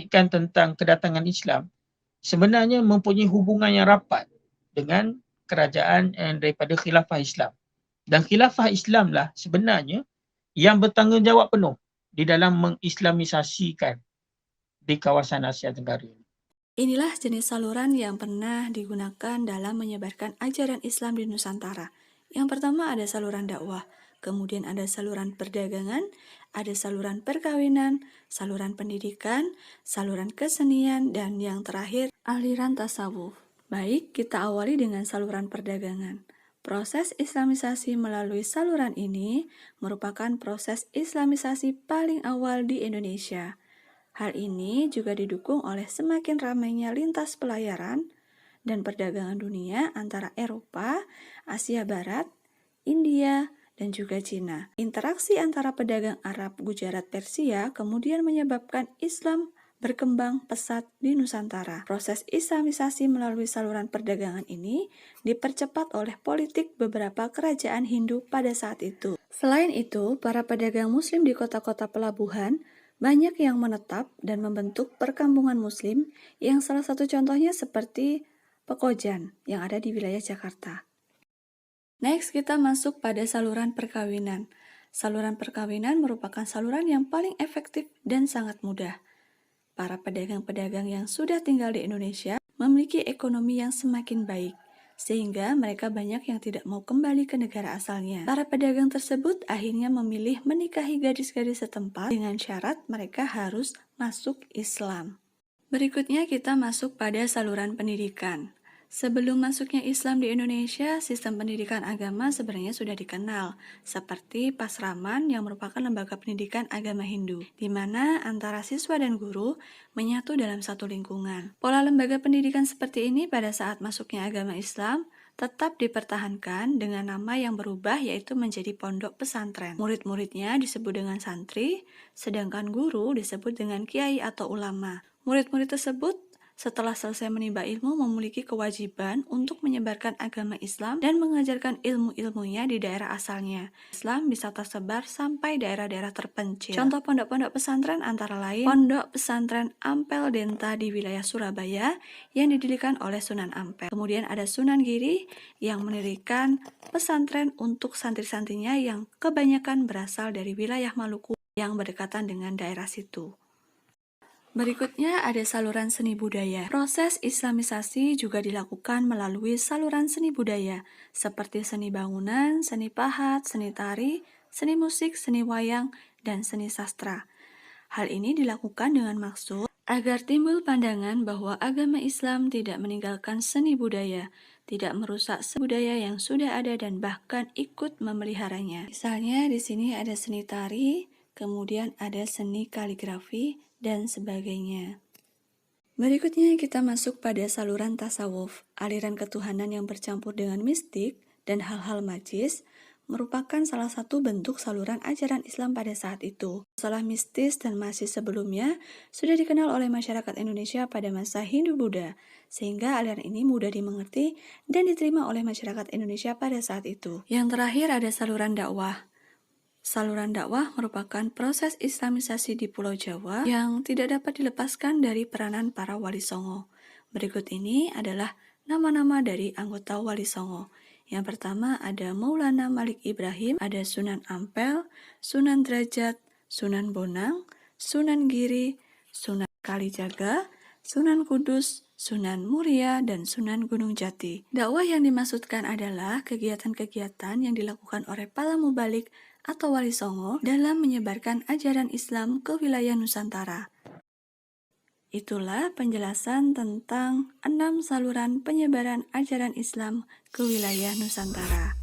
tentang kedatangan Islam sebenarnya mempunyai hubungan yang rapat dengan kerajaan daripada khilafah Islam. Dan khilafah Islam lah sebenarnya yang bertanggungjawab penuh di dalam mengislamisasikan di kawasan Asia Tenggara. Inilah jenis saluran yang pernah digunakan dalam menyebarkan ajaran Islam di Nusantara. Yang pertama ada saluran dakwah, kemudian ada saluran perdagangan, ada saluran perkawinan, saluran pendidikan, saluran kesenian, dan yang terakhir aliran tasawuf. Baik, kita awali dengan saluran perdagangan. Proses islamisasi melalui saluran ini merupakan proses islamisasi paling awal di Indonesia. Hal ini juga didukung oleh semakin ramainya lintas pelayaran dan perdagangan dunia antara Eropa, Asia Barat, India, dan juga Cina. Interaksi antara pedagang Arab, Gujarat, Persia kemudian menyebabkan Islam berkembang pesat di Nusantara. Proses islamisasi melalui saluran perdagangan ini dipercepat oleh politik beberapa kerajaan Hindu pada saat itu. Selain itu, para pedagang Muslim di kota-kota pelabuhan banyak yang menetap dan membentuk perkampungan Muslim yang salah satu contohnya seperti Pekojan yang ada di wilayah Jakarta. Next, kita masuk pada saluran perkawinan. Saluran perkawinan merupakan saluran yang paling efektif dan sangat mudah. Para pedagang-pedagang yang sudah tinggal di Indonesia memiliki ekonomi yang semakin baik, sehingga mereka banyak yang tidak mau kembali ke negara asalnya. Para pedagang tersebut akhirnya memilih menikahi gadis-gadis setempat dengan syarat mereka harus masuk Islam. Berikutnya kita masuk pada saluran pendidikan. Sebelum masuknya Islam di Indonesia, sistem pendidikan agama sebenarnya sudah dikenal, seperti Pasraman yang merupakan lembaga pendidikan agama Hindu, di mana antara siswa dan guru menyatu dalam satu lingkungan. Pola lembaga pendidikan seperti ini pada saat masuknya agama Islam tetap dipertahankan dengan nama yang berubah yaitu menjadi pondok pesantren. Murid-muridnya disebut dengan santri, sedangkan guru disebut dengan kiai atau ulama. Murid-murid tersebut setelah selesai menimba ilmu memiliki kewajiban untuk menyebarkan agama Islam dan mengajarkan ilmu-ilmunya di daerah asalnya. Islam bisa tersebar sampai daerah-daerah terpencil. Contoh pondok-pondok pesantren antara lain Pondok Pesantren Ampel Denta di wilayah Surabaya yang didirikan oleh Sunan Ampel. Kemudian ada Sunan Giri yang mendirikan pesantren untuk santri-santrinya yang kebanyakan berasal dari wilayah Maluku yang berdekatan dengan daerah situ. Berikutnya ada saluran seni budaya. Proses islamisasi juga dilakukan melalui saluran seni budaya, seperti seni bangunan, seni pahat, seni tari, seni musik, seni wayang, dan seni sastra. Hal ini dilakukan dengan maksud agar timbul pandangan bahwa agama Islam tidak meninggalkan seni budaya, tidak merusak budaya yang sudah ada dan bahkan ikut memeliharanya. Misalnya di sini ada seni tari, kemudian ada seni kaligrafi, dan sebagainya. Berikutnya kita masuk pada saluran tasawuf. Aliran ketuhanan yang bercampur dengan mistik dan hal-hal majis merupakan salah satu bentuk saluran ajaran Islam pada saat itu. Masalah mistis dan majis sebelumnya sudah dikenal oleh masyarakat Indonesia pada masa Hindu-Buddha, sehingga aliran ini mudah dimengerti dan diterima oleh masyarakat Indonesia pada saat itu. Yang terakhir ada saluran dakwah. Saluran dakwah merupakan proses islamisasi di Pulau Jawa yang tidak dapat dilepaskan dari peranan para wali songo. Berikut ini adalah nama-nama dari anggota wali songo. Yang pertama ada Maulana Malik Ibrahim, ada Sunan Ampel, Sunan Derajat, Sunan Bonang, Sunan Giri, Sunan Kalijaga, Sunan Kudus, Sunan Muria, dan Sunan Gunung Jati. Dakwah yang dimaksudkan adalah kegiatan-kegiatan yang dilakukan oleh para mubalik atau wali songo dalam menyebarkan ajaran Islam ke wilayah Nusantara. Itulah penjelasan tentang 6 saluran penyebaran ajaran Islam ke wilayah Nusantara.